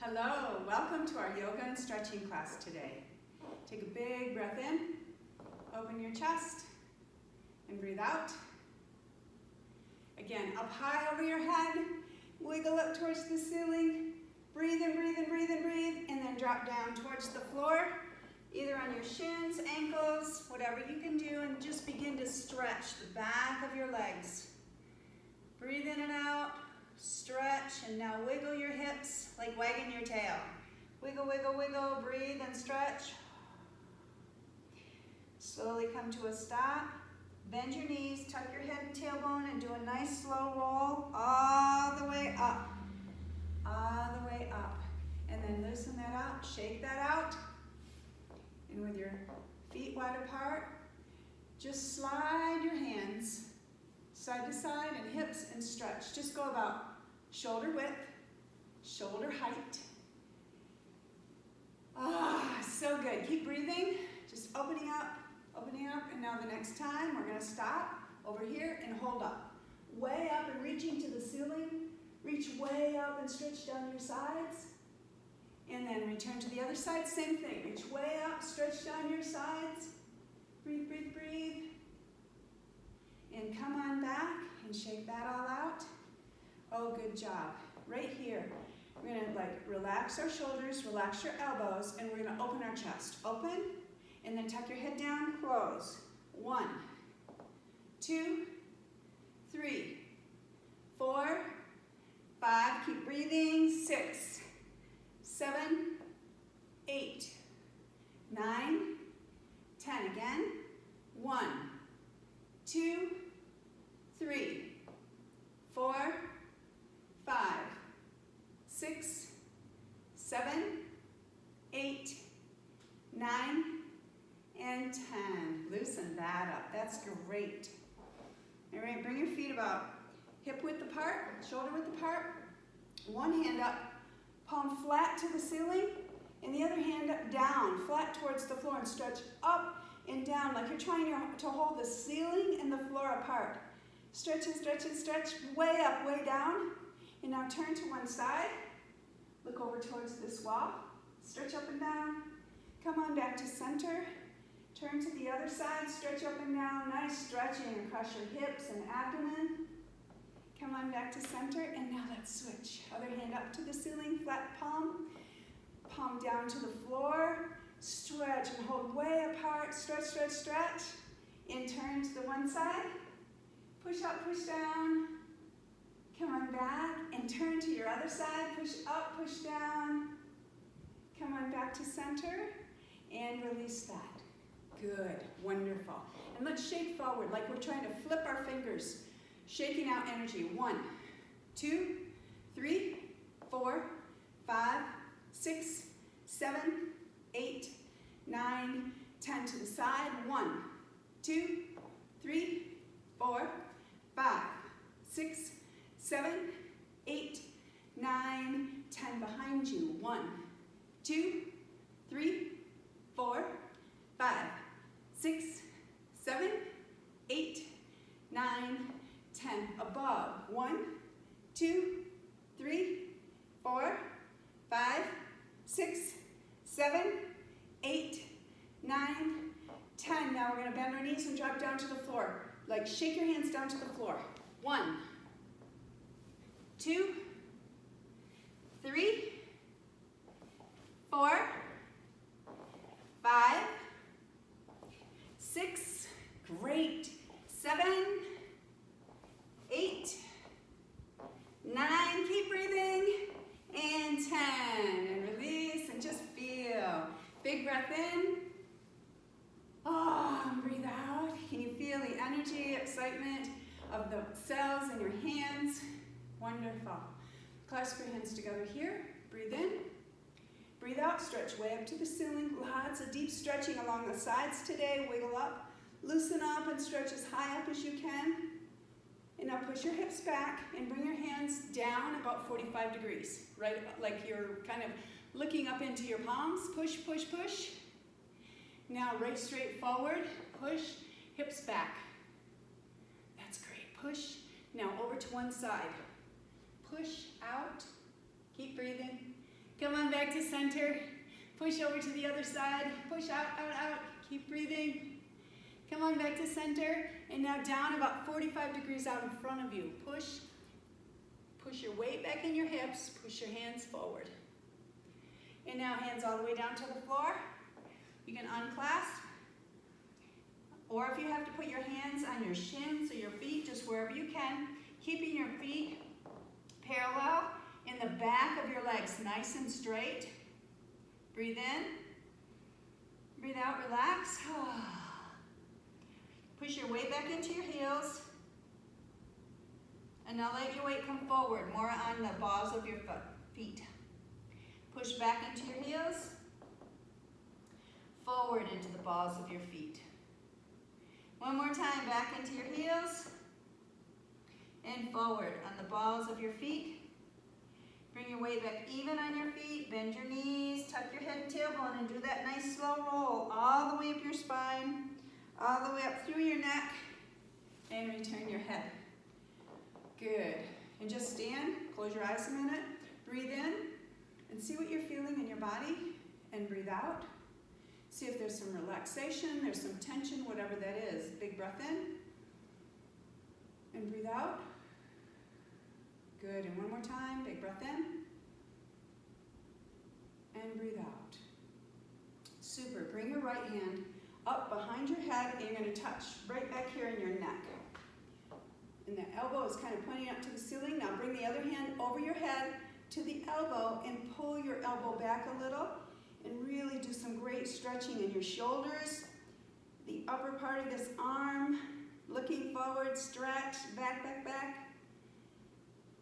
Hello, welcome to our yoga and stretching class today. Take a big breath in, open your chest, and breathe out. Again, up high over your head, wiggle up towards the ceiling, breathe in, breathe in, breathe in, breathe, and then drop down towards the floor, either on your shins, ankles, whatever you can do, and just begin to stretch the back of your legs. Breathe in and out. Stretch, and now wiggle your hips like wagging your tail. Wiggle, wiggle, wiggle, breathe and stretch. Slowly come to a stop. Bend your knees, tuck your head and tailbone, and do a nice slow roll all the way up. All the way up. And then loosen that out, shake that out. And with your feet wide apart, just slide your hands side to side and hips and stretch. Just go about shoulder width, shoulder height. So good. Keep breathing, just opening up, and now the next time we're gonna stop over here and hold up. Way up and reaching to the ceiling. Reach way up and stretch down your sides. And then return to the other side, same thing. Reach way up, stretch down your sides. Breathe, breathe, breathe. And come on back and shake that all out. Oh, good job. Right here, we're gonna relax our shoulders, relax your elbows, and we're gonna open our chest. Open, and then tuck your head down, close. 1, 2, 3, 4, 5, keep breathing. 6, 7, 8, 9, 10. Again. 1, 2, 3, 4, 5, 6, 7, 8, 9, and 10. Loosen that up. That's great. All right, bring your feet about hip width apart, shoulder width apart. One hand up, palm flat to the ceiling, and the other hand up down, flat towards the floor, and stretch up and down like you're trying to hold the ceiling and the floor apart. Stretch and stretch and stretch, way up, way down. And now turn to one side. Look over towards this wall. Stretch up and down. Come on back to center. Turn to the other side, stretch up and down. Nice stretching across your hips and abdomen. Come on back to center, and now let's switch. Other hand up to the ceiling, flat palm. Palm down to the floor. Stretch and hold way apart. Stretch, stretch, stretch. And turn to the one side. Push up, push down. Come on back and turn to your other side. Push up, push down. Come on back to center and release that. Good, wonderful. And let's shake forward like we're trying to flip our fingers. Shaking out energy. 1, 2, 3, 4, 5, 6, 7, 8, 9, 10 to the side. 1, 2, 3, 4, 5, 6, 7, 8, 9, 10 behind you. 1, 2, 3, 4, 5, 6, 7, 8, 9, 10 above. 1, 2, 3, 4, 5, 6, 7, 8, 9, 10. Now we're going to bend our knees and drop down to the floor. Like shake your hands down to the floor. 1, 2, 3, 4, 5, 6, great, 7, 8, 9, keep breathing, and 10, and release, and just feel. Big breath in, and breathe out. Can you feel the energy, excitement of the cells in your hands? Wonderful. Clasp your hands together here, breathe in. Breathe out, stretch way up to the ceiling. Lots of deep stretching along the sides today. Wiggle up, loosen up, and stretch as high up as you can. And now push your hips back and bring your hands down about 45 degrees, right? Like you're kind of looking up into your palms. Push, push, push. Now right straight forward, push, hips back. That's great. Push. Now over to one side. Push out. Keep breathing. Come to center. Push over to the other side. Push out, out, out. Keep breathing. Come on back to center. And now down about 45 degrees out in front of you. Push. Push your weight back in your hips. Push your hands forward. And now hands all the way down to the floor. You can unclasp. Or if you have to put your hands on your shins or your feet, just wherever you can, keeping your feet parallel in the back of your legs, nice and straight. Breathe in. Breathe out, relax. Push your weight back into your heels. And now let your weight come forward, more on the balls of your feet. Push back into your heels. Forward into the balls of your feet. One more time, back into your heels. And forward on the balls of your feet. Bring your weight back even on your feet. Bend your knees, tuck your head and tailbone, and do that nice slow roll all the way up your spine, all the way up through your neck, and return your head. Good. And just stand, close your eyes a minute, breathe in, and see what you're feeling in your body, and breathe out. See if there's some relaxation, there's some tension, whatever that is. Big breath in, and breathe out. Good, and one more time, big breath in, and breathe out. Super, bring your right hand up behind your head, and you're gonna touch right back here in your neck. And the elbow is kind of pointing up to the ceiling. Now bring the other hand over your head to the elbow and pull your elbow back a little, and really do some great stretching in your shoulders, the upper part of this arm, looking forward, stretch, back, back, back.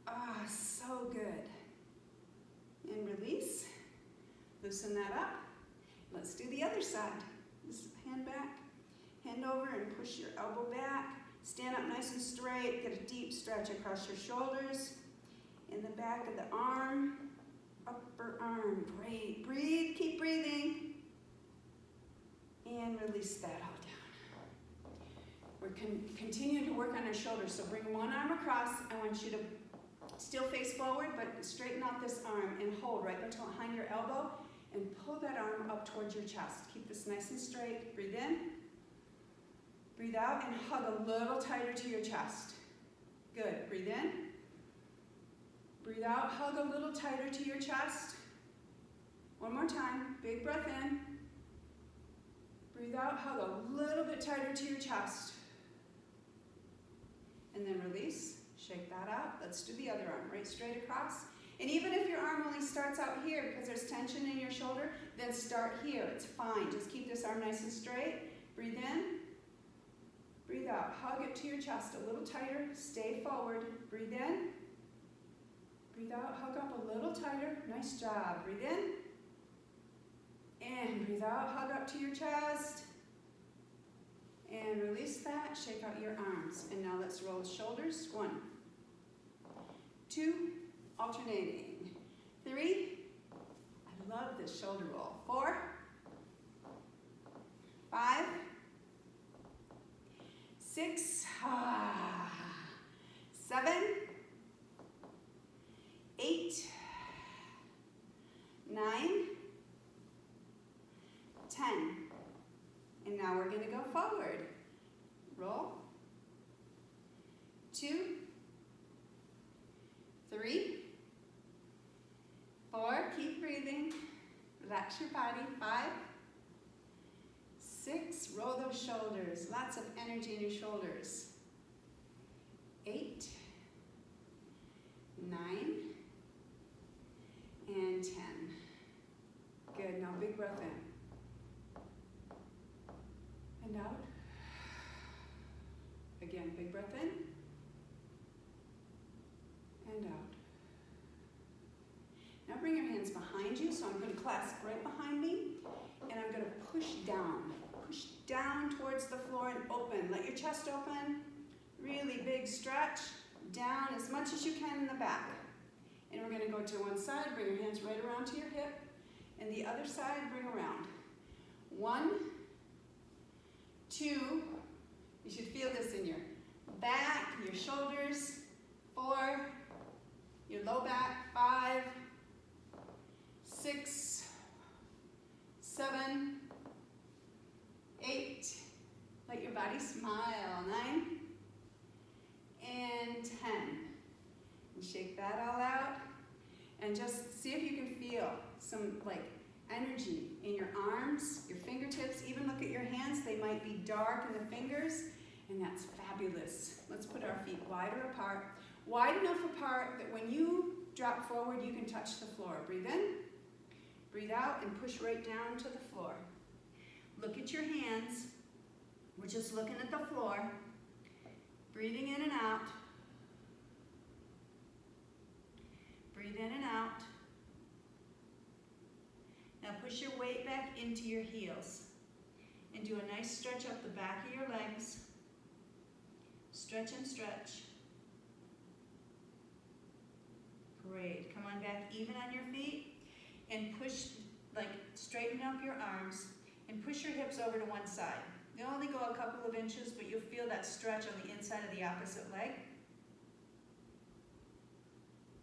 Ah, so good. And release. Loosen that up. Let's do the other side. This hand back, hand over, and push your elbow back. Stand up nice and straight. Get a deep stretch across your shoulders. In the back of the arm, upper arm. Great. Breathe. Keep breathing. And release that all down. We're continuing to work on our shoulders. So bring one arm across. I want you to still face forward, but straighten out this arm and hold right behind your elbow and pull that arm up towards your chest. Keep this nice and straight. Breathe in. Breathe out and hug a little tighter to your chest. Good. Breathe in. Breathe out. Hug a little tighter to your chest. One more time. Big breath in. Breathe out. Hug a little bit tighter to your chest. And then release. Shake that out. Let's do the other arm, right straight across. And even if your arm only starts out here because there's tension in your shoulder, then start here. It's fine. Just keep this arm nice and straight. Breathe in. Breathe out. Hug it to your chest a little tighter. Stay forward. Breathe in. Breathe out. Hug up a little tighter. Nice job. Breathe in. And breathe out. Hug up to your chest. And release that. Shake out your arms. And now let's roll the shoulders. 1, 2, alternating. 3, I love this shoulder roll. 4, 5, 6, 7, 8, 9, 10. And now we're going to go forward. Roll. 2, 3, 4, keep breathing. Relax your body. 5, 6, roll those shoulders. Lots of energy in your shoulders. 8, 9, and 10. Good, now big breath in. And out. Again, big breath in. And out. Now bring your hands behind you. So I'm going to clasp right behind me. And I'm going to push down. Push down towards the floor and open. Let your chest open. Really big stretch. Down as much as you can in the back. And we're going to go to one side. Bring your hands right around to your hip. And the other side, bring around. 1, 2, you should feel this in your back, your shoulders. 4, your low back. 5, 6, And just see if you can feel some like energy in your arms, your fingertips. Even look at your hands. They might be dark in the fingers, and that's fabulous. Let's put our feet wider apart. Wide enough apart that when you drop forward, you can touch the floor. Breathe in, breathe out, and push right down to the floor. Look at your hands. We're just looking at the floor. Breathing in and out. Breathe in and out. Now push your weight back into your heels and do a nice stretch up the back of your legs. Stretch and stretch. Great. Come on back even on your feet and push, like straighten up your arms and push your hips over to one side. They'll only go a couple of inches, but you'll feel that stretch on the inside of the opposite leg.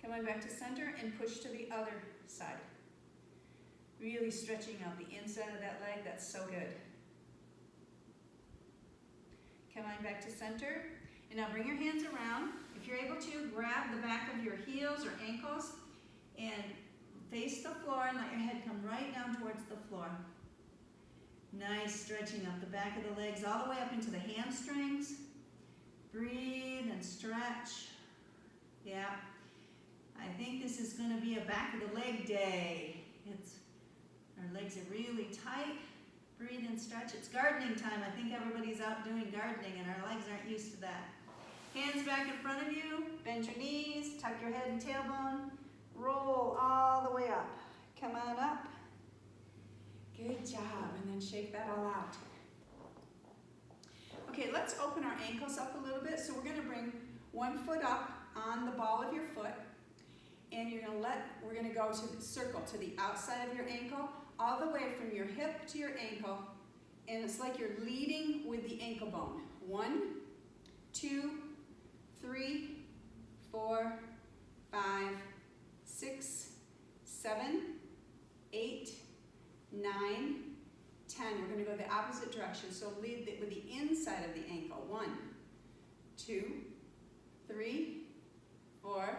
Come on back to center and push to the other side. Really stretching out the inside of that leg. That's so good. Come on back to center. And now bring your hands around. If you're able to, grab the back of your heels or ankles and face the floor and let your head come right down towards the floor. Nice stretching up the back of the legs all the way up into the hamstrings. Breathe and stretch. Yeah. I think this is going to be a back of the leg day. Our legs are really tight. Breathe and stretch. It's gardening time. I think everybody's out doing gardening and our legs aren't used to that. Hands back in front of you. Bend your knees. Tuck your head and tailbone. Roll all the way up. Come on up. Good job. And then shake that all out. Okay, let's open our ankles up a little bit. So we're going to bring one foot up on the ball of your foot. And we're going to go to the circle to the outside of your ankle, all the way from your hip to your ankle. And it's like you're leading with the ankle bone. 1, 2, 3, 4, 5, 6, 7, 8, 9, 10. We're going to go the opposite direction. So lead with the inside of the ankle. 1, 2, 3, 4,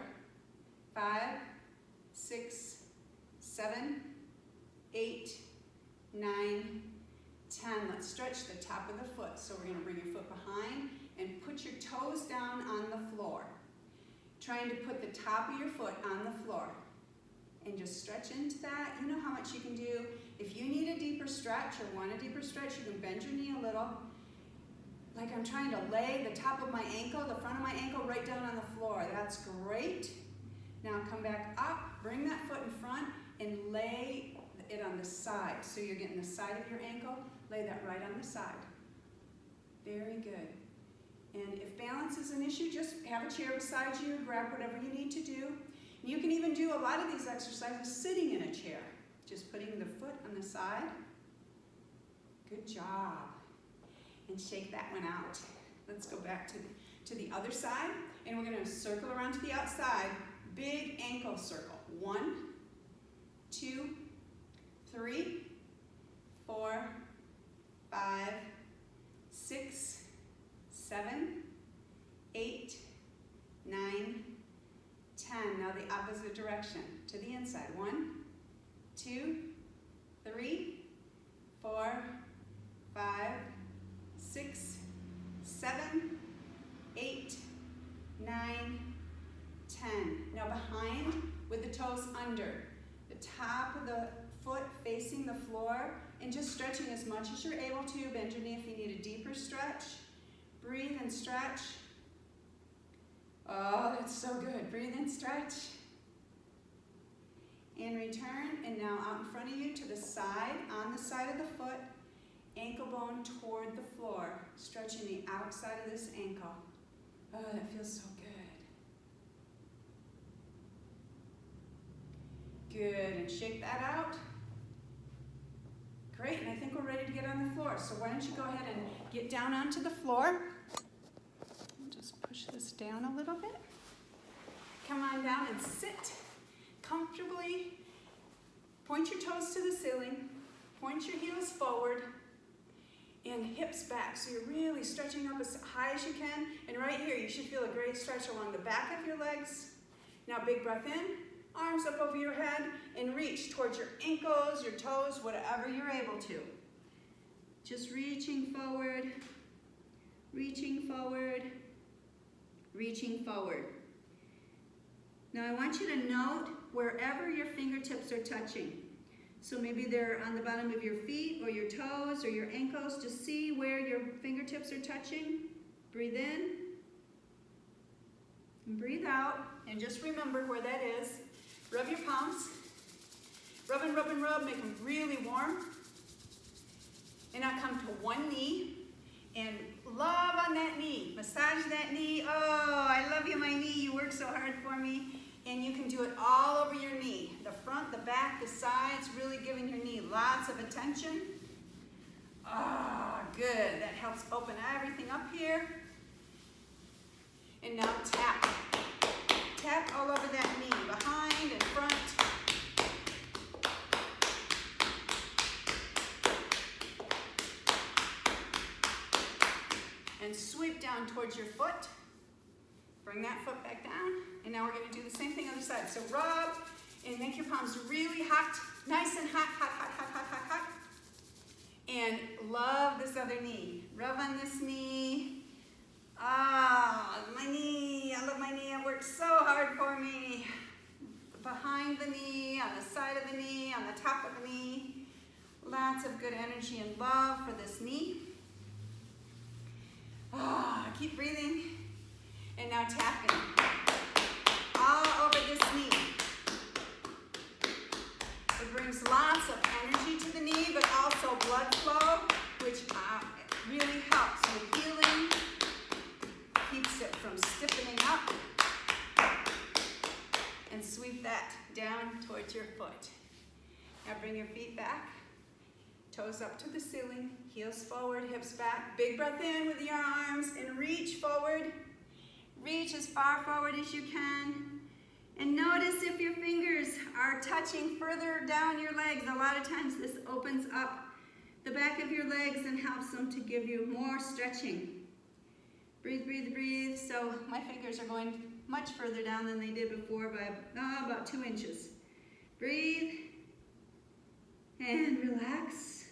5, 6, 7, 8, 9, 10. Let's stretch the top of the foot. So we're going to bring your foot behind and put your toes down on the floor. Trying to put the top of your foot on the floor. And just stretch into that. You know how much you can do. If you need a deeper stretch or want a deeper stretch, you can bend your knee a little. Like I'm trying to lay the top of my ankle, the front of my ankle, right down on the floor. That's great. Now come back up, bring that foot in front, and lay it on the side. So you're getting the side of your ankle, lay that right on the side. Very good. And if balance is an issue, just have a chair beside you, grab whatever you need to do. And you can even do a lot of these exercises sitting in a chair, just putting the foot on the side. Good job. And shake that one out. Let's go back to the other side, and we're going to circle around to the outside. Big ankle circle. 1, 2, 3, 4, 5, 6, 7, 8, 9, 10. Now the opposite direction to the inside. 1, 2, 3, 4, 5, 6, 7, 8, 9, 10. Now behind with the toes under. The top of the foot facing the floor and just stretching as much as you're able to. Bend your knee if you need a deeper stretch. Breathe and stretch. Oh, that's so good. Breathe and stretch. And return. And now out in front of you to the side, on the side of the foot, ankle bone toward the floor, stretching the outside of this ankle. Oh, that feels so good. Good, and shake that out. Great, and I think we're ready to get on the floor. So why don't you go ahead and get down onto the floor. Just push this down a little bit. Come on down and sit comfortably. Point your toes to the ceiling. Point your heels forward. And hips back. So you're really stretching up as high as you can. And right here, you should feel a great stretch along the back of your legs. Now big breath in. Arms up over your head and reach towards your ankles, your toes, whatever you're able to. Just reaching forward, reaching forward, reaching forward. Now I want you to note wherever your fingertips are touching. So maybe they're on the bottom of your feet or your toes or your ankles. Just see where your fingertips are touching. Breathe in and breathe out. And just remember where that is. Rub your palms. Rub and rub and rub. Make them really warm. And now come to one knee. And love on that knee. Massage that knee. Oh, I love you, my knee. You work so hard for me. And you can do it all over your knee. The front, the back, the sides, really giving your knee lots of attention. Ah, good. That helps open everything up here. And now tap. Tap all over that knee, behind and front. And sweep down towards your foot. Bring that foot back down. And now we're going to do the same thing on the other side. So rub and make your palms really hot, nice and hot, hot, hot, hot, hot, hot, hot. And love this other knee. Rub on this knee. Ah, my knee. I love my knee. It works so hard for me. Behind the knee, on the side of the knee, on the top of the knee. Lots of good energy and love for this knee. Ah, keep breathing. And now tapping all over this knee. It brings lots of energy to the knee, but also blood flow, which really helps with healing, keeps it from stiffening up. And sweep that down towards your foot. Now bring your feet back, toes up to the ceiling, heels forward, hips back. Big breath in with your arms and reach forward. Reach as far forward as you can. And notice if your fingers are touching further down your legs. A lot of times this opens up the back of your legs and helps them to give you more stretching. Breathe, breathe, breathe. So my fingers are going much further down than they did before by about 2 inches. Breathe and relax.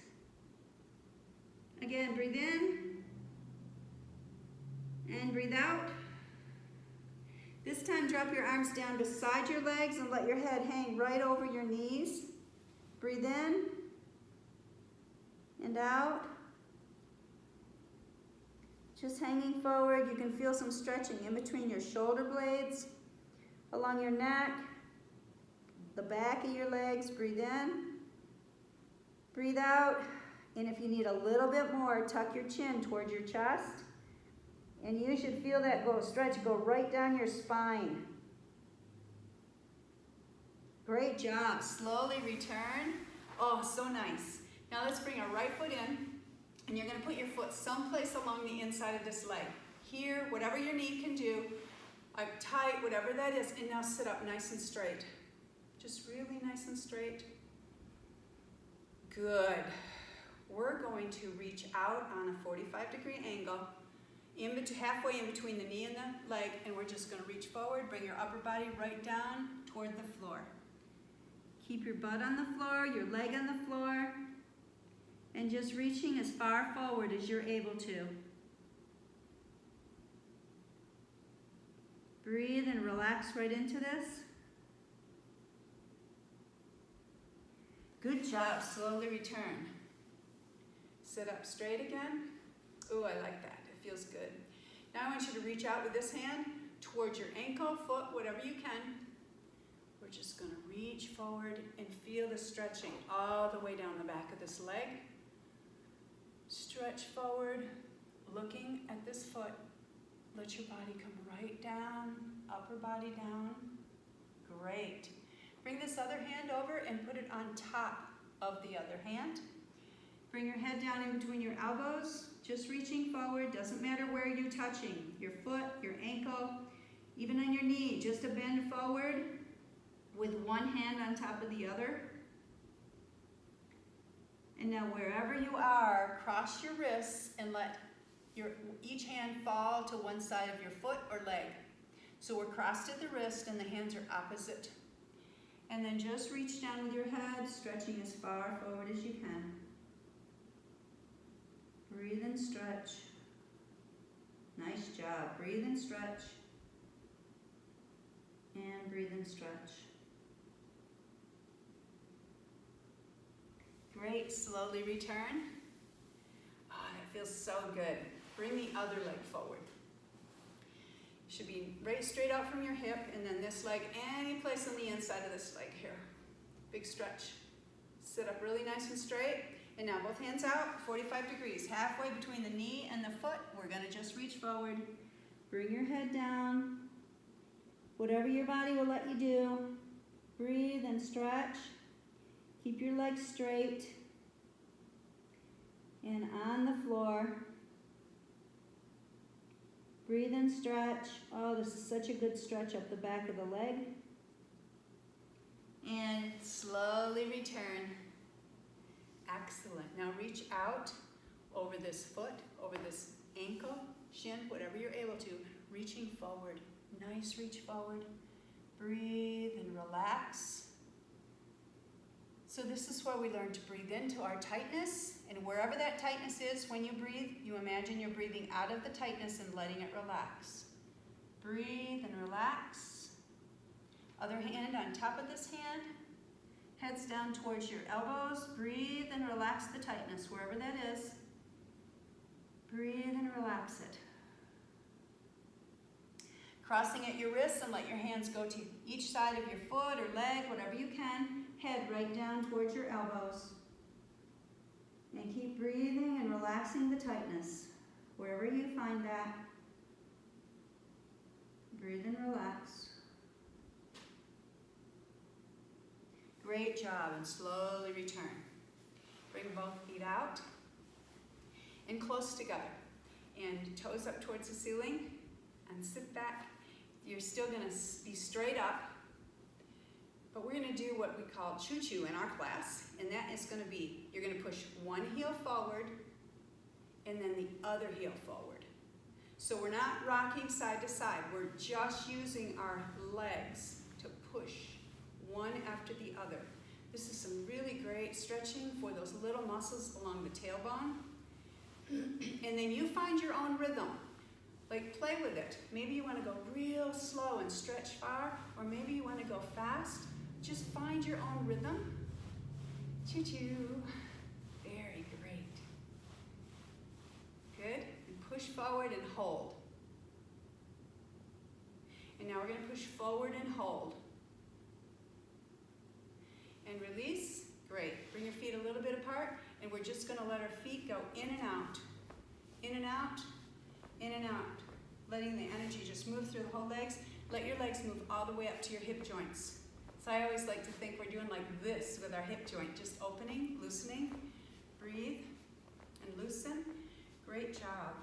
Again, breathe in and breathe out. This time, drop your arms down beside your legs and let your head hang right over your knees. Breathe in and out. Just hanging forward. You can feel some stretching in between your shoulder blades, along your neck, the back of your legs. Breathe in. Breathe out. And if you need a little bit more, tuck your chin towards your chest. And you should feel that stretch go right down your spine. Great job. Slowly return. Oh, so nice. Now let's bring our right foot in, and you're going to put your foot someplace along the inside of this leg. Here, whatever your knee can do, tight, whatever that is, and now sit up nice and straight. Just really nice and straight. Good. We're going to reach out on a 45-degree angle, halfway in between the knee and the leg, and we're just going to reach forward, bring your upper body right down toward the floor. Keep your butt on the floor, your leg on the floor, and just reaching as far forward as you're able to. Breathe and relax right into this. Good job. Slowly return. Sit up straight again. Ooh, I like that. It feels good. Now I want you to reach out with this hand towards your ankle, foot, whatever you can. We're just going to reach forward and feel the stretching all the way down the back of this leg. Stretch forward, looking at this foot. Let your body come right down, upper body down. Great. Bring this other hand over and put it on top of the other hand. Bring your head down in between your elbows, just reaching forward. Doesn't matter where you're touching, your foot, your ankle, even on your knee, just a bend forward with one hand on top of the other. And now wherever you are, cross your wrists and let each hand fall to one side of your foot or leg. So we're crossed at the wrist and the hands are opposite. And then just reach down with your head, stretching as far forward as you can. Breathe and stretch. Nice job. Breathe and stretch. And breathe and stretch. Great. Slowly return. Oh, that feels so good. Bring the other leg forward. Should be right straight out from your hip, and then this leg, any place on the inside of this leg here. Big stretch. Sit up really nice and straight. And now both hands out, 45 degrees. Halfway between the knee and the foot, we're gonna just reach forward. Bring your head down. Whatever your body will let you do. Breathe and stretch. Keep your legs straight. And on the floor. Breathe and stretch. Oh, this is such a good stretch up the back of the leg. And slowly return. Excellent. Now reach out over this foot, over this ankle, shin, whatever you're able to. Reaching forward. Nice reach forward. Breathe and relax. So this is where we learn to breathe into our tightness, and wherever that tightness is, when you breathe, you imagine you're breathing out of the tightness and letting it relax. Breathe and relax. Other hand on top of this hand. Heads down towards your elbows. Breathe and relax the tightness, wherever that is. Breathe and relax it. Crossing at your wrists, and let your hands go to each side of your foot or leg, whatever you can. Head right down towards your elbows. And keep breathing and relaxing the tightness, wherever you find that. Breathe and relax. Great job, and slowly return. Bring both feet out and close together. And toes up towards the ceiling, and sit back. You're still gonna be straight up, but we're gonna do what we call choo-choo in our class, and that is gonna be, you're gonna push one heel forward, and then the other heel forward. So we're not rocking side to side, we're just using our legs to push one after the other. This is some really great stretching for those little muscles along the tailbone. And then you find your own rhythm. Like, play with it. Maybe you want to go real slow and stretch far, or maybe you want to go fast. Just find your own rhythm. Choo-choo. Very great. Good. And push forward and hold. And now we're going to push forward and hold. And release. Great. Bring your feet a little bit apart, and we're just going to let our feet go in and out. In and out. In and out. Letting the energy just move through the whole legs. Let your legs move all the way up to your hip joints. So I always like to think we're doing like this with our hip joint. Just opening, loosening. Breathe and loosen. Great job.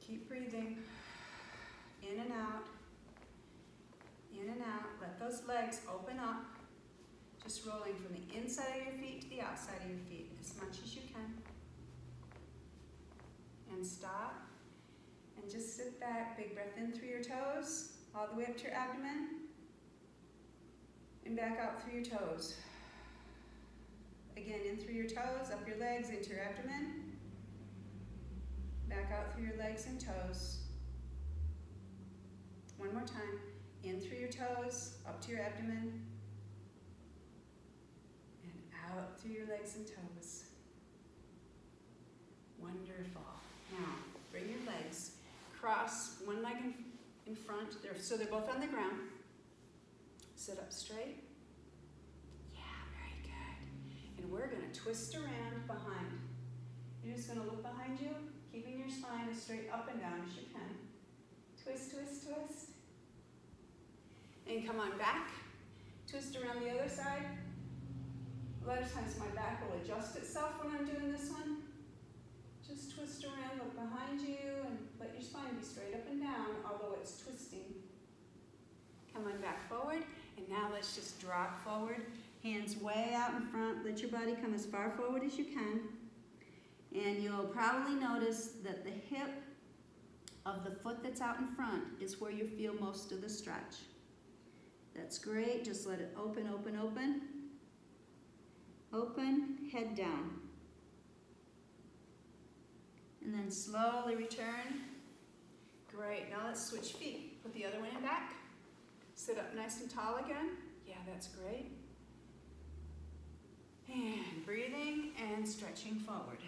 Keep breathing. In and out. In and out. Let those legs open up. Just rolling from the inside of your feet to the outside of your feet as much as you can. And stop. And just sit back. Big breath in through your toes, all the way up to your abdomen. And back out through your toes. Again, in through your toes, up your legs, into your abdomen. Back out through your legs and toes. One more time. In through your toes, up to your abdomen. And out through your legs and toes. Wonderful. Now, bring your legs. Cross one leg in front. So they're both on the ground. Sit up straight. Yeah, very good. And we're going to twist around behind. You're just going to look behind you, keeping your spine as straight up and down as you can. Twist, twist, twist. And come on back. Twist around the other side. A lot of times my back will adjust itself when I'm doing this one. Just twist around, look behind you, and let your spine be straight up and down, although it's twisting. Come on back forward, and now let's just drop forward. Hands way out in front. Let your body come as far forward as you can. And you'll probably notice that the hip of the foot that's out in front is where you feel most of the stretch. That's great. Just let it open, open, open. Open, head down. And then slowly return. Great, now let's switch feet. Put the other one in back. Sit up nice and tall again. Yeah, that's great. And breathing and stretching forward.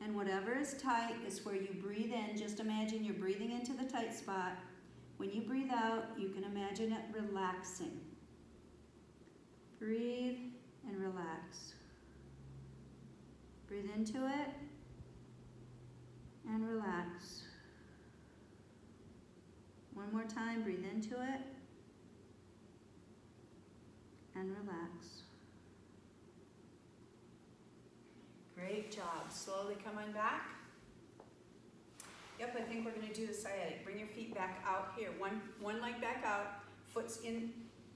And whatever is tight is where you breathe in. Just imagine you're breathing into the tight spot. When you breathe out, you can imagine it relaxing. Breathe and relax. Breathe into it and relax. One more time, breathe into it and relax. Great job. Slowly come on back. Yep, I think we're going to do the sciatic. Bring your feet back out here. One leg back out. Foot's in,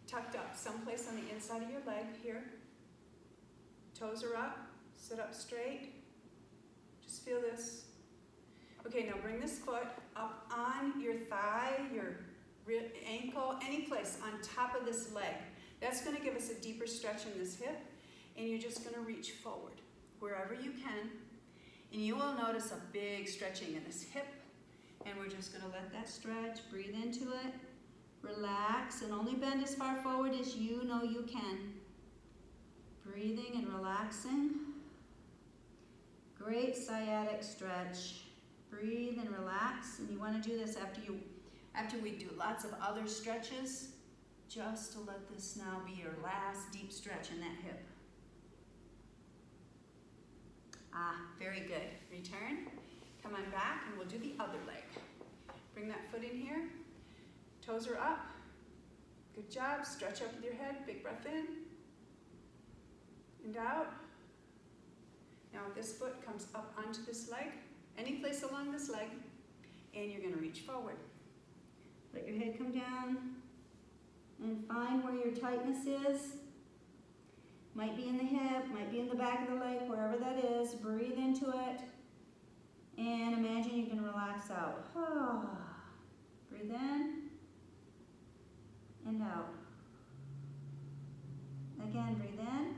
tucked up someplace on the inside of your leg here. Toes are up. Sit up straight. Just feel this. Okay, now bring this foot up on your thigh, your ankle, any place on top of this leg. That's going to give us a deeper stretch in this hip, and you're just going to reach forward wherever you can, and you will notice a big stretching in this hip, and we're just going to let that stretch. Breathe into it, relax, and only bend as far forward as you know you can. Breathing and relaxing. Great sciatic stretch. Breathe and relax, and you want to do this after we do lots of other stretches, just to let this now be your last deep stretch in that hip. Very good. Return. Come on back, and we'll do the other leg. Bring that foot in here. Toes are up. Good job. Stretch up with your head. Big breath in and out. Now this foot comes up onto this leg, any place along this leg, and you're going to reach forward. Let your head come down and find where your tightness is. Might be in the hip, might be in the back of the leg, wherever that is. Breathe into it and imagine you can relax out. Breathe in and out. Again, breathe in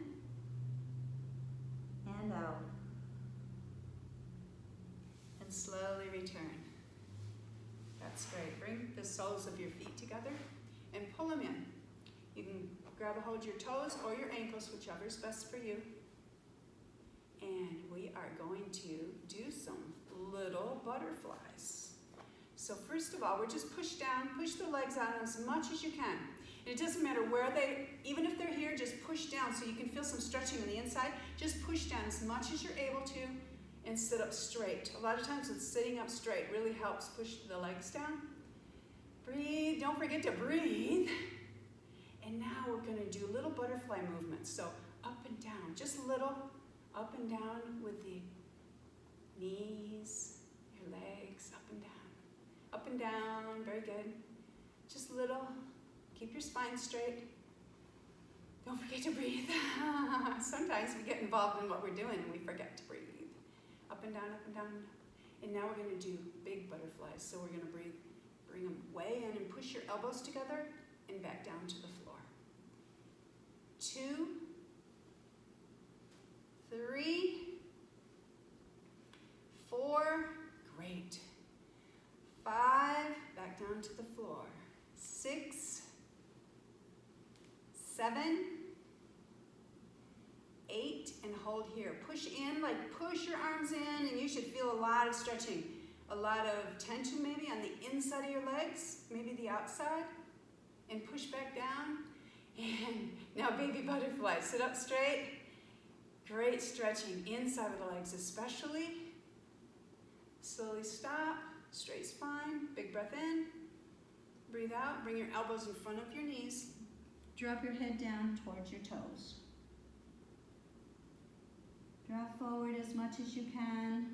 and out. And slowly return. That's great. Bring the soles of your feet together and pull them in. You can grab a hold of your toes or your ankles, whichever is best for you. And we are going to do some little butterflies. So first of all, we're just push down, push the legs out as much as you can. And it doesn't matter where even if they're here, just push down so you can feel some stretching on the inside. Just push down as much as you're able to and sit up straight. A lot of times it's sitting up straight really helps push the legs down. Breathe, don't forget to breathe. And now we're going to do little butterfly movements. So up and down, just a little up and down with the knees, your legs, up and down. Up and down, very good. Just a little. Keep your spine straight. Don't forget to breathe. Sometimes we get involved in what we're doing and we forget to breathe. Up and down, up and down. And now we're going to do big butterflies. So we're going to breathe, bring them way in and push your elbows together and back down to the floor. 2, 3, 4, great. 5, back down to the floor. 6, 7, 8, and hold here. Push in, like push your arms in, and you should feel a lot of stretching. A lot of tension maybe on the inside of your legs, maybe the outside. And push back down. And now baby butterfly. Sit up straight. Great stretching inside of the legs especially. Slowly stop. Straight spine. Big breath in. Breathe out. Bring your elbows in front of your knees. Drop your head down towards your toes. Drop forward as much as you can.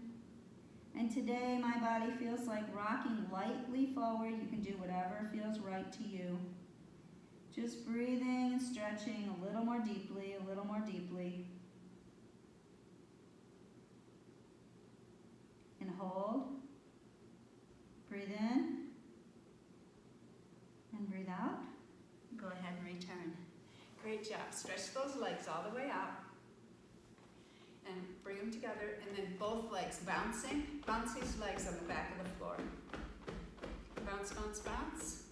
And today my body feels like rocking lightly forward. You can do whatever feels right to you. Just breathing and stretching a little more deeply, a little more deeply. And hold. Breathe in And breathe out. Go ahead and return. Great job. Stretch those legs all the way out. And bring them together, and then both legs bouncing. Bounce these legs on the back of the floor. Bounce, bounce, bounce.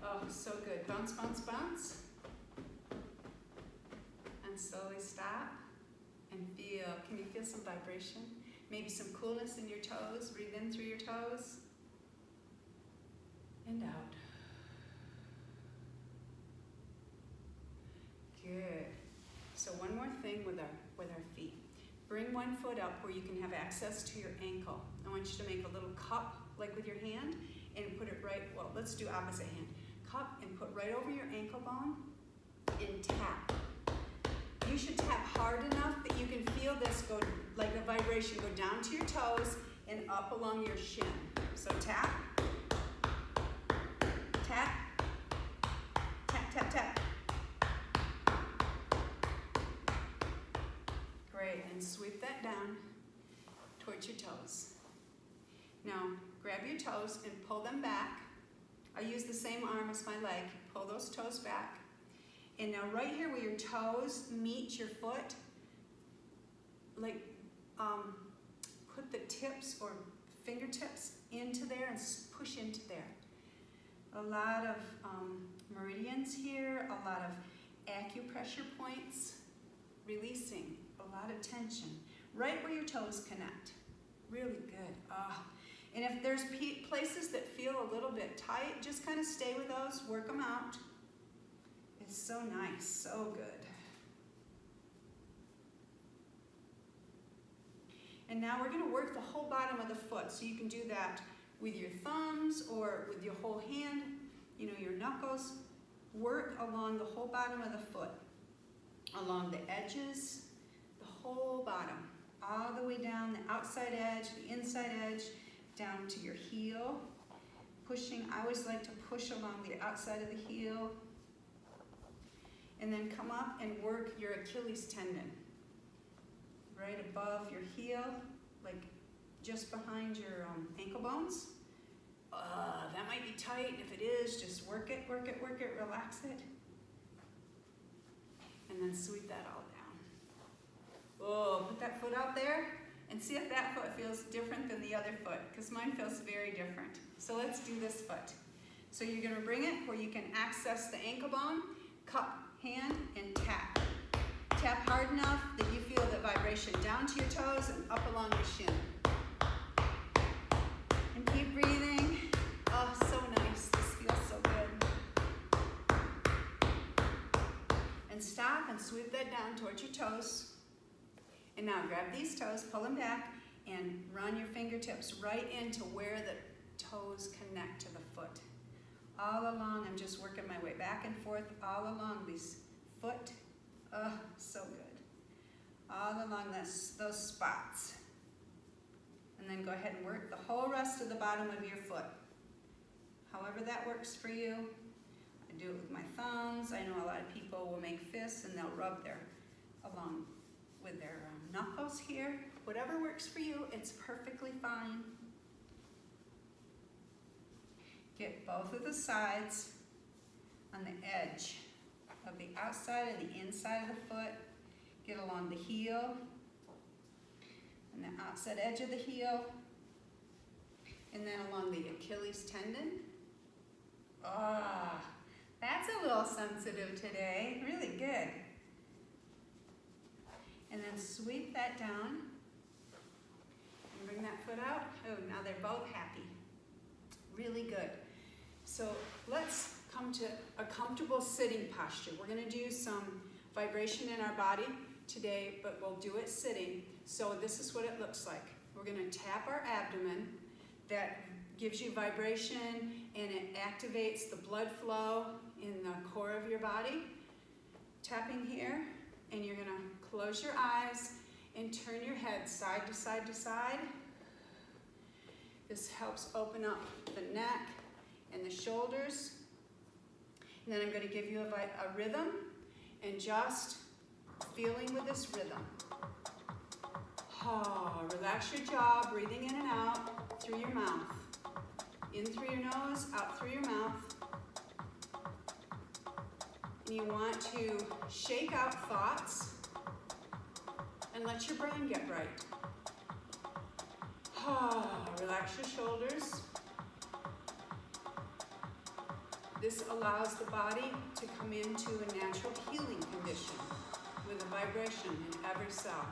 Oh, so good. Bounce, bounce, bounce. And slowly stop and feel. Can you feel some vibration? Maybe some coolness in your toes. Breathe in through your toes. And out. Good. So one more thing with our feet. Bring one foot up where you can have access to your ankle. I want you to make a little cup, like with your hand, and put it right, well, let's do opposite hand. Cup and put right over your ankle bone and tap. You should tap hard enough that you can feel this go, like a vibration, go down to your toes and up along your shin. So tap, tap, tap, tap, tap. Great, and sweep that down towards your toes. Now, grab your toes and pull them back. I use the same arm as my leg. Pull those toes back. And now right here where your toes meet your foot, like put the tips or fingertips into there and push into there. A lot of meridians here, a lot of acupressure points, releasing a lot of tension. Right where your toes connect. Really good. And if there's places that feel a little bit tight, just kind of stay with those, work them out. It's so nice, so good. And now we're going to work the whole bottom of the foot. So you can do that with your thumbs or with your whole hand, you know, your knuckles. Work along the whole bottom of the foot, along the edges, the whole bottom, all the way down the outside edge, the inside edge, down to your heel. Pushing, I always like to push along the outside of the heel. And then come up and work your Achilles tendon. Right above your heel, like just behind your ankle bones. That might be tight. If it is, just work it, work it, work it, relax it. And then sweep that all down. Oh, put that foot out there and see if that foot feels different than the other foot, because mine feels very different. So let's do this foot. So you're going to bring it where you can access the ankle bone, cup, hand, and tap. Tap hard enough that you feel the vibration down to your toes and up along your shin. And keep breathing. Oh, so nice. This feels so good. And stop and sweep that down towards your toes. And now grab these toes, pull them back, and run your fingertips right into where the toes connect to the foot. All along, I'm just working my way back and forth all along these foot. Oh, so good. All along those spots. And then go ahead and work the whole rest of the bottom of your foot. However that works for you. I do it with my thumbs. I know a lot of people will make fists and they'll rub along with their knuckles here. Whatever works for you, it's perfectly fine. Get both of the sides on the edge of the outside and the inside of the foot. Get along the heel and the outside edge of the heel. And then along the Achilles tendon. That's a little sensitive today. Really good. And then sweep that down and bring that foot out. Oh, now they're both happy. Really good. So let's come to a comfortable sitting posture. We're going to do some vibration in our body today, but we'll do it sitting. So this is what it looks like. We're going to tap our abdomen. That gives you vibration and it activates the blood flow in the core of your body. Tapping here, and you're going to close your eyes and turn your head side to side to side. This helps open up the neck and the shoulders. And then I'm going to give you a rhythm and just feeling with this rhythm. Relax your jaw, breathing in and out through your mouth. In through your nose, out through your mouth. you want to shake out thoughts and let your brain get right. Relax your shoulders. This allows the body to come into a natural healing condition with a vibration in every cell.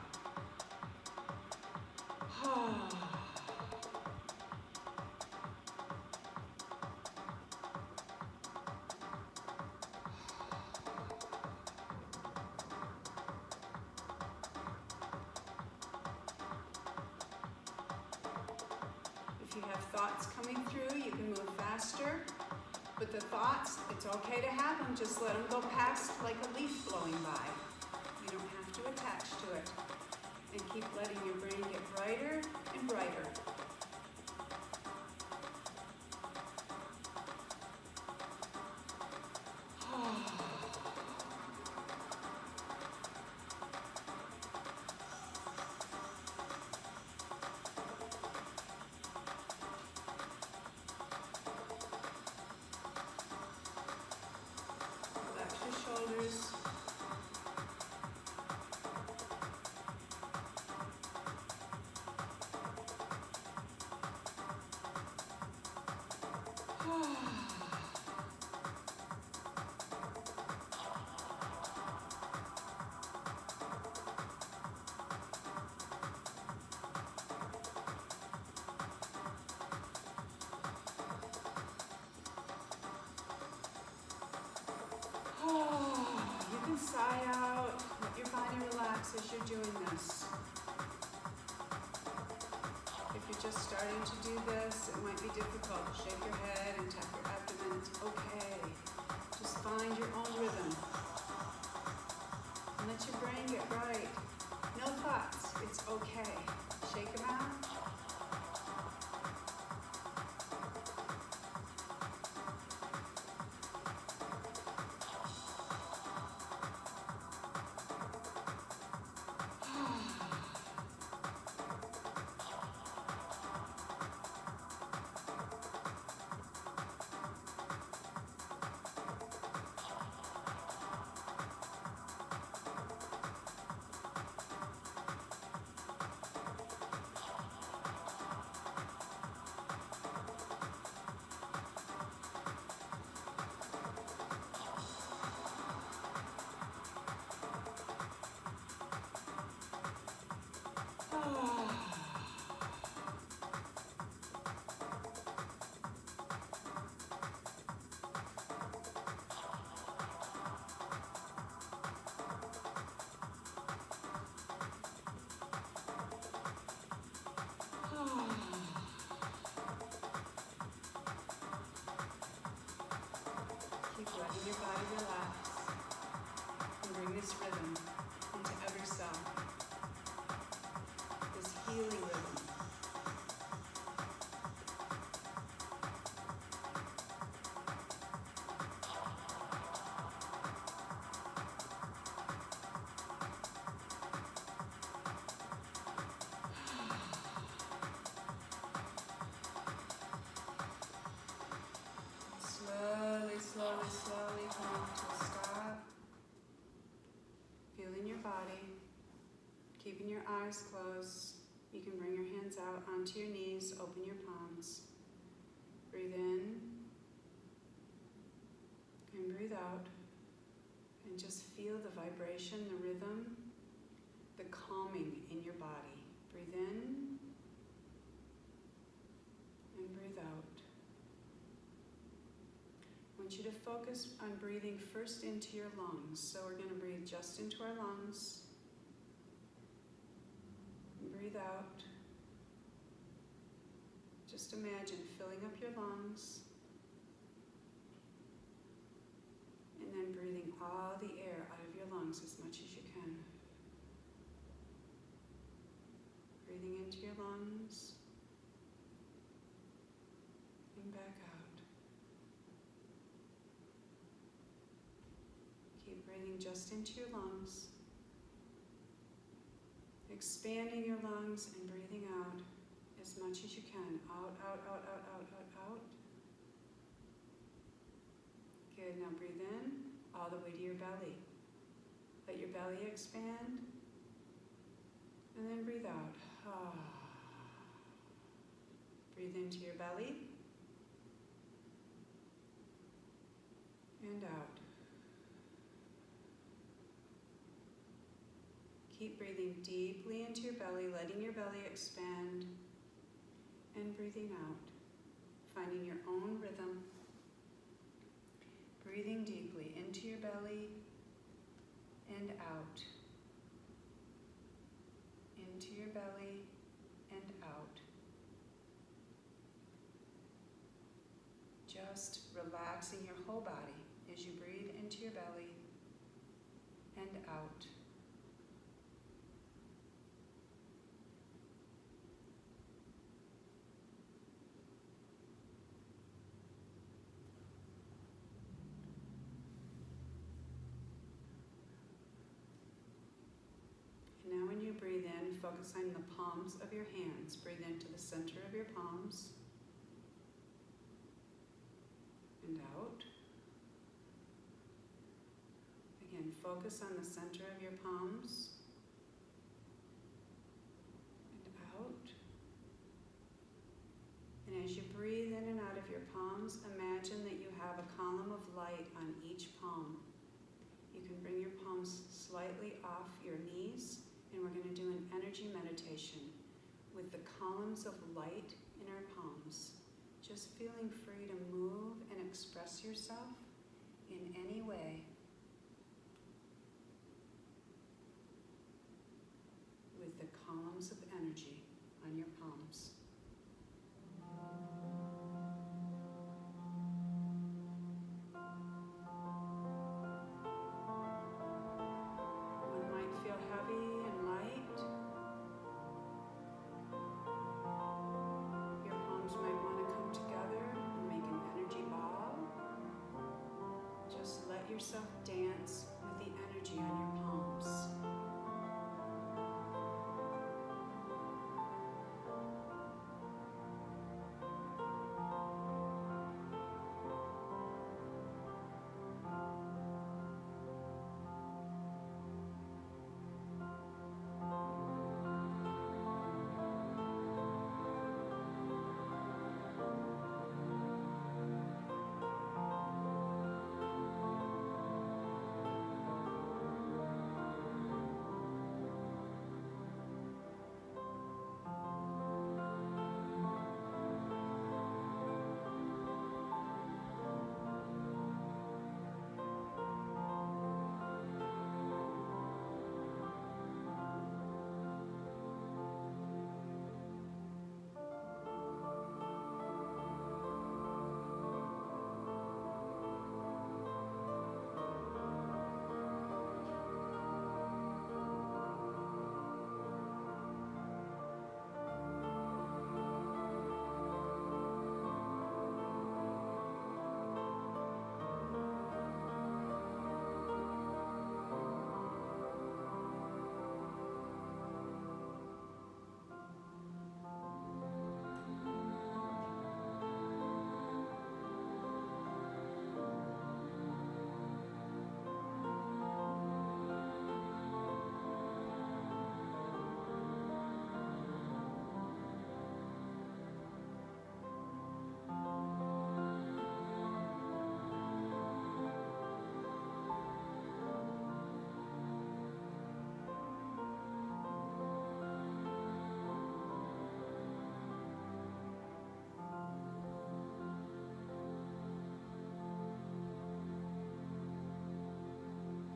If you have thoughts coming through, you can move faster. But the thoughts, it's okay to have them, just let them go past like a leaf blowing by. You don't have to attach to it. And keep letting your brain get brighter and brighter. Relax your shoulders. You can sigh out, let your body relax as you're doing this. If you're just starting to do this, it might be difficult. Shake your head and tap your abdomen. It's okay. Just find your own rhythm. And let your brain get right. No thoughts. It's okay. Shake them out. Keep letting your body relax and bring this rhythm into every cell. This healing rhythm. Slowly come to a stop. Feeling your body, keeping your eyes closed. You can bring your hands out onto your knees, open your palms. Breathe in and breathe out. And just feel the vibration, the rhythm, the calming in your body. Breathe in and breathe out. I want you to focus on breathing first into your lungs. So we're going to breathe just into our lungs. And breathe out. Just imagine filling up your lungs. And then breathing all the air out of your lungs as much as you can. Breathing into your lungs. And back out. Breathing just into your lungs, expanding your lungs and breathing out as much as you can. Out, out, out, out, out, out, out. Good, now breathe in all the way to your belly. Let your belly expand, and then breathe out. Breathe into your belly, and out. Keep breathing deeply into your belly, letting your belly expand, and breathing out, finding your own rhythm. Breathing deeply into your belly and out. Into your belly and out. Just relaxing your whole body as you breathe into your belly and out. And now when you breathe in, focus on the palms of your hands. Breathe into the center of your palms. And out. Again, focus on the center of your palms. And out. And as you breathe in and out of your palms, imagine that you have a column of light on each palm. You can bring your palms slightly off your knees, and we're going to do an energy meditation with the columns of light in our palms. Just feeling free to move and express yourself in any way. With the columns of energy on your palms. One might feel heavy and light. Your palms might want to come together and make an energy ball. Just let yourself dance with the energy on your palms.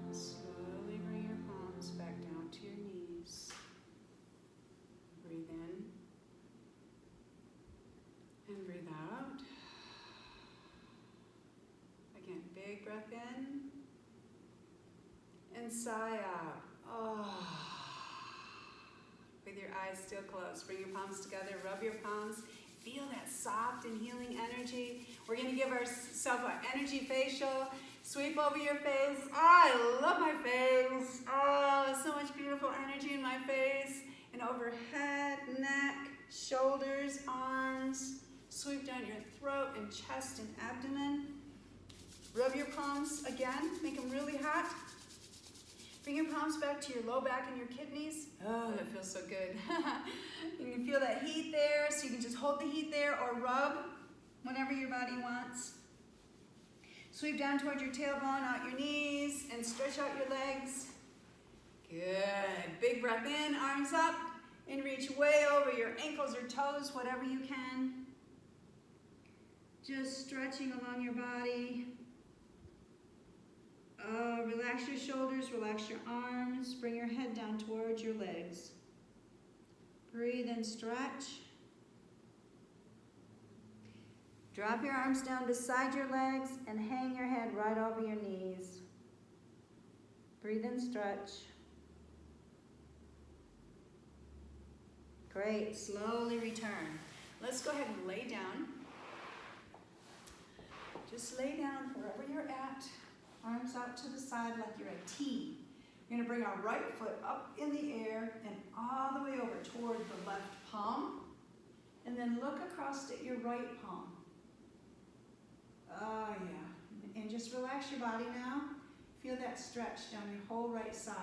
Slowly bring your palms back down to your knees. Breathe in and breathe out. Again, big breath in and sigh out. With your eyes still closed, bring your palms together, rub your palms. Feel that soft and healing energy. We're going to give ourselves an energy facial. Sweep over your face. Oh, I love my face. Oh, so much beautiful energy in my face. And overhead, neck, shoulders, arms. Sweep down your throat and chest and abdomen. Rub your palms palms again, make them really hot. Bring your palms back to your low back and your kidneys. Oh, that feels so good. You can feel that heat there, so you can just hold the heat there or rub whenever your body wants. Sweep down towards your tailbone, out your knees, and stretch out your legs. Good. Big breath in, arms up, and reach way over your ankles or toes, whatever you can. Just stretching along your body. Relax your shoulders, relax your arms, bring your head down towards your legs. Breathe and stretch. Drop your arms down beside your legs and hang your head right over your knees. Breathe and stretch. Great, slowly return. Let's go ahead and lay down. Just lay down wherever you're at. Arms out to the side like you're a T. You're gonna bring our right foot up in the air and all the way over toward the left palm. And then look across at your right palm. Oh yeah. And just relax your body now. Feel that stretch down your whole right side.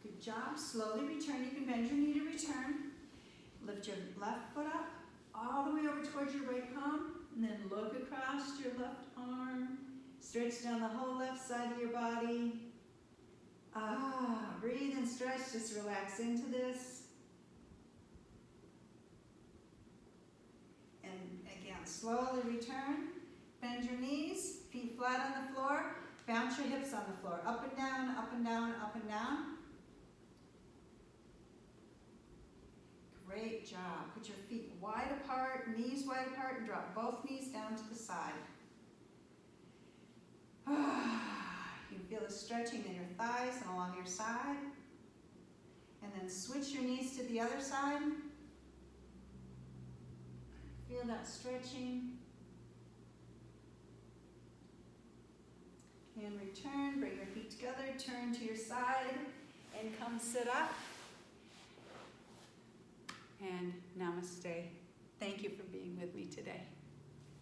Good job. Slowly return. You can bend your knee to return. Lift your left foot up all the way over towards your right palm. And then look across your left arm. Stretch down the whole left side of your body. Breathe and stretch. Just relax into this. And again, slowly return. Bend your knees. Feet flat on the floor. Bounce your hips on the floor. Up and down, up and down, up and down. Great job. Put your feet wide apart, knees wide apart, and drop both knees down to the side. You feel the stretching in your thighs and along your side. And then switch your knees to the other side. Feel that stretching. And return, bring your feet together, turn to your side, and come sit up. And namaste. Thank you for being with me today.